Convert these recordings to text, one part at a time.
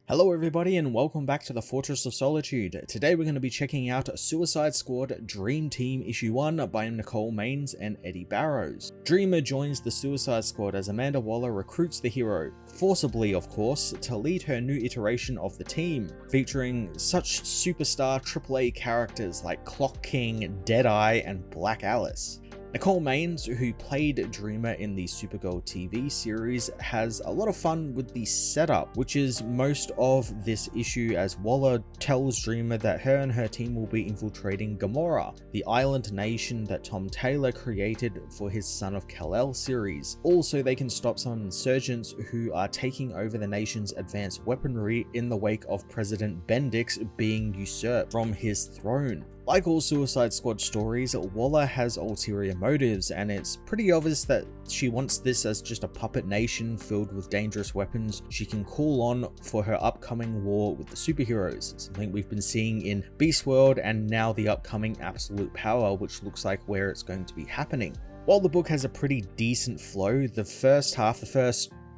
Hello everybody and welcome back to the Fortress of Solitude. Today we're going to be checking out Suicide Squad Dream Team Issue 1 by Nicole Maines and Eddie Barrows. Dreamer joins the Suicide Squad as Amanda Waller recruits the hero, forcibly of course, to lead her new iteration of the team, featuring such superstar AAA characters like Clock King, Deadeye and Black Alice. Nicole Maines, who played Dreamer in the Supergirl TV series, has a lot of fun with the setup, which is most of this issue, as Waller tells Dreamer that her and her team will be infiltrating Gamorra, the island nation that Tom Taylor created for his Son of Kal-El series. Also, they can stop some insurgents who are taking over the nation's advanced weaponry in the wake of President Bendix being usurped from his throne. Like all Suicide Squad stories, Waller has ulterior motives, and it's pretty obvious that she wants this as just a puppet nation filled with dangerous weapons she can call on for her upcoming war with the superheroes, something we've been seeing in Beast World and now the upcoming Absolute Power, which looks like where it's going to be happening. While the book has a pretty decent flow, the first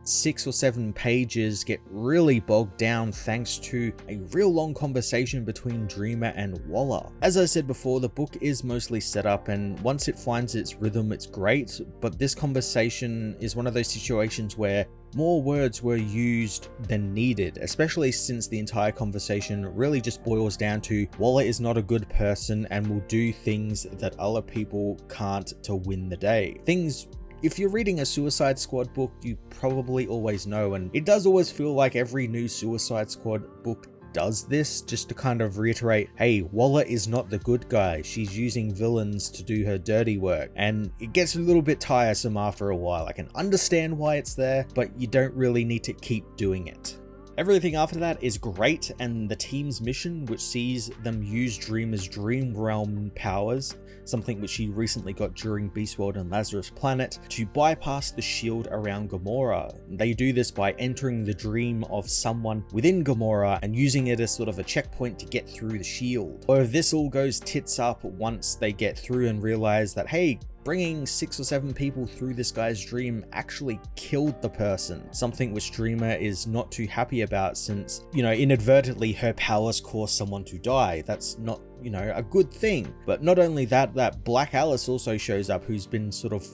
6 or 7 pages get really bogged down thanks to a real long conversation between Dreamer and Waller. As I said before, the book is mostly set up, and once it finds its rhythm, it's great, but this conversation is one of those situations where more words were used than needed, especially since the entire conversation really just boils down to Waller is not a good person and will do things that other people can't to win the day. If you're reading a Suicide Squad book, you probably always know, and it does always feel like every new Suicide Squad book does this, just to kind of reiterate, hey, Waller is not the good guy, she's using villains to do her dirty work, and it gets a little bit tiresome after a while. I can understand why it's there, but you don't really need to keep doing it. Everything after that is great, and the team's mission, which sees them use Dreamer's Dream Realm powers, something which he recently got during Beast World and Lazarus Planet, to bypass the shield around Gamorra. They do this by entering the dream of someone within Gamorra and using it as sort of a checkpoint to get through the shield. Or if this all goes tits up once they get through and realize that, hey, bringing 6 or 7 people through this guy's dream actually killed the person, something which Dreamer is not too happy about since, inadvertently her powers caused someone to die. That's not, a good thing. But not only that, that Black Alice also shows up, who's been sort of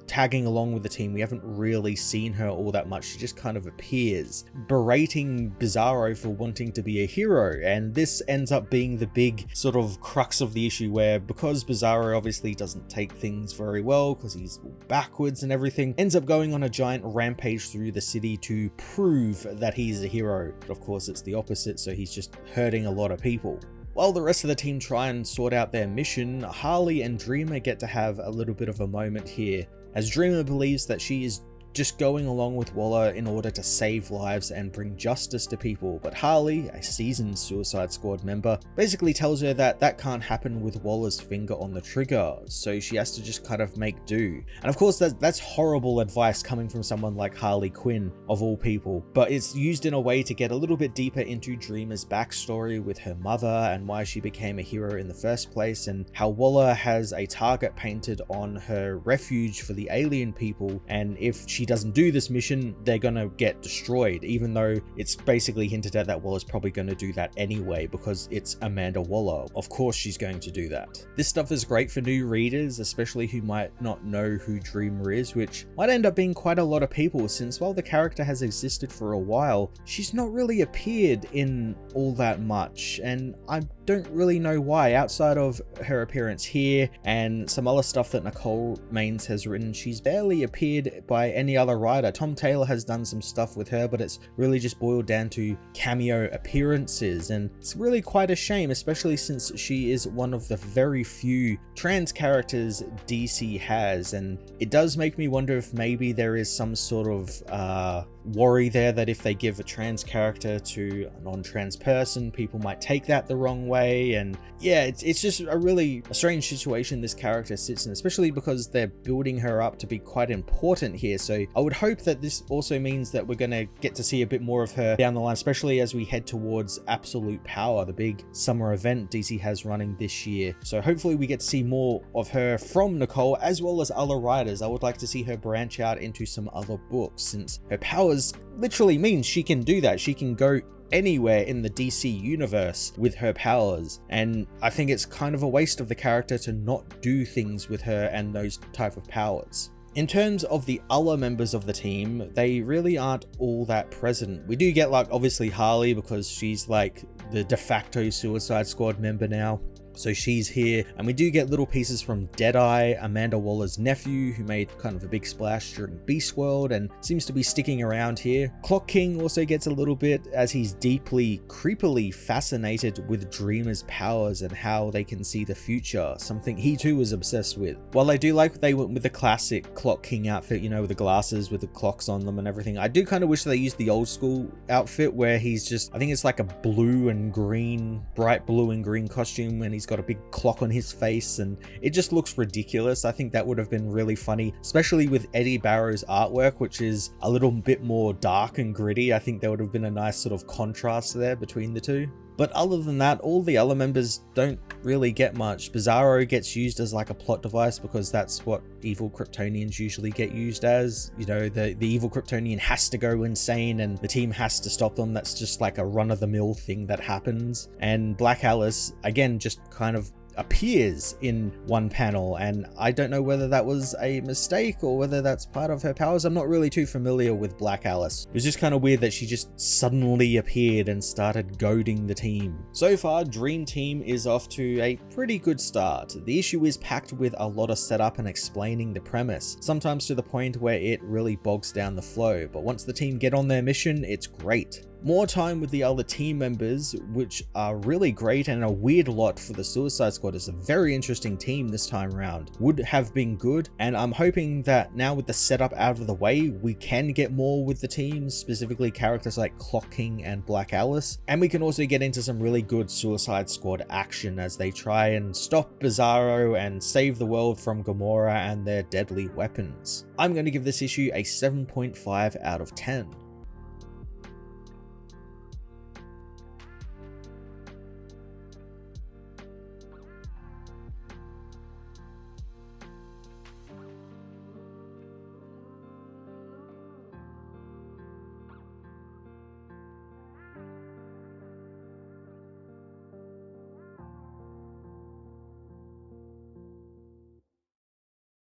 tagging along with the team. We haven't really seen her all that much. She just kind of appears, berating Bizarro for wanting to be a hero, and this ends up being the big sort of crux of the issue, where because Bizarro obviously doesn't take things very well because he's backwards and everything, ends up going on a giant rampage through the city to prove that he's a hero. But of course it's the opposite, so he's just hurting a lot of people. While the rest of the team try and sort out their mission, Harley and Dreamer get to have a little bit of a moment here, as Dreamer believes that she is just going along with Waller in order to save lives and bring justice to people, but Harley, a seasoned Suicide Squad member, basically tells her that that can't happen with Waller's finger on the trigger, so she has to just kind of make do. And of course that's horrible advice coming from someone like Harley Quinn, of all people, but it's used in a way to get a little bit deeper into Dreamer's backstory with her mother and why she became a hero in the first place, and how Waller has a target painted on her refuge for the alien people, and if she doesn't do this mission, they're gonna get destroyed, even though it's basically hinted at that Waller's probably gonna do that anyway because it's Amanda Waller. Of course she's going to do that. This stuff is great for new readers, especially who might not know who Dreamer is, which might end up being quite a lot of people, since while the character has existed for a while, she's not really appeared in all that much, and I don't really know why. Outside of her appearance here and some other stuff that Nicole Maines has written, she's barely appeared by any other writer. Tom Taylor has done some stuff with her, but it's really just boiled down to cameo appearances, and it's really quite a shame, especially since she is one of the very few trans characters DC has, and it does make me wonder if maybe there is some sort of worry there that if they give a trans character to a non-trans person, people might take that the wrong way. And yeah, it's just a really strange situation this character sits in, especially because they're building her up to be quite important here. So I would hope that this also means that we're going to get to see a bit more of her down the line, especially as we head towards Absolute Power, the big summer event DC has running this year. So hopefully we get to see more of her from Nicole, as well as other writers. I would like to see her branch out into some other books, since her powers powers literally means she can do that. She can go anywhere in the DC universe with her powers, and I think it's kind of a waste of the character to not do things with her and those type of powers. In terms of the other members of the team, they really aren't all that present. We do get like obviously Harley, because she's like the de facto Suicide Squad member now. So she's here, and we do get little pieces from Deadeye, Amanda Waller's nephew, who made kind of a big splash during Beast World and seems to be sticking around here. Clock King also gets a little bit, as he's deeply, creepily fascinated with Dreamer's powers and how they can see the future, something he too was obsessed with. While I do like they went with the classic Clock King outfit, you know, with the glasses with the clocks on them and everything, I do kind of wish they used the old school outfit where he's just, I think it's like a blue and green, bright blue and green costume, and he's got a big clock on his face, and it just looks ridiculous. I think that would have been really funny, especially with Eddie Barrow's artwork, which is a little bit more dark and gritty. I think there would have been a nice sort of contrast there between the two. But other than that, all the other members don't really get much. Bizarro gets used as like a plot device, because that's what evil Kryptonians usually get used as. You know, the evil Kryptonian has to go insane and the team has to stop them. That's just like a run-of-the-mill thing that happens. And Black Alice, again, just kind of appears in one panel, and I don't know whether that was a mistake or whether that's part of her powers. I'm not really too familiar with Black Alice. It was just kind of weird that she just suddenly appeared and started goading the team. So far, Dream Team is off to a pretty good start. The issue is packed with a lot of setup and explaining the premise, sometimes to the point where it really bogs down the flow, but once the team get on their mission, it's great. More time with the other team members, which are really great, and a weird lot for the Suicide Squad. Is a very interesting team this time around. Would have been good, and I'm hoping that now with the setup out of the way, we can get more with the teams, specifically characters like Clock King and Black Alice, and we can also get into some really good Suicide Squad action as they try and stop Bizarro and save the world from Gamorra and their deadly weapons. I'm going to give this issue a 7.5 out of 10.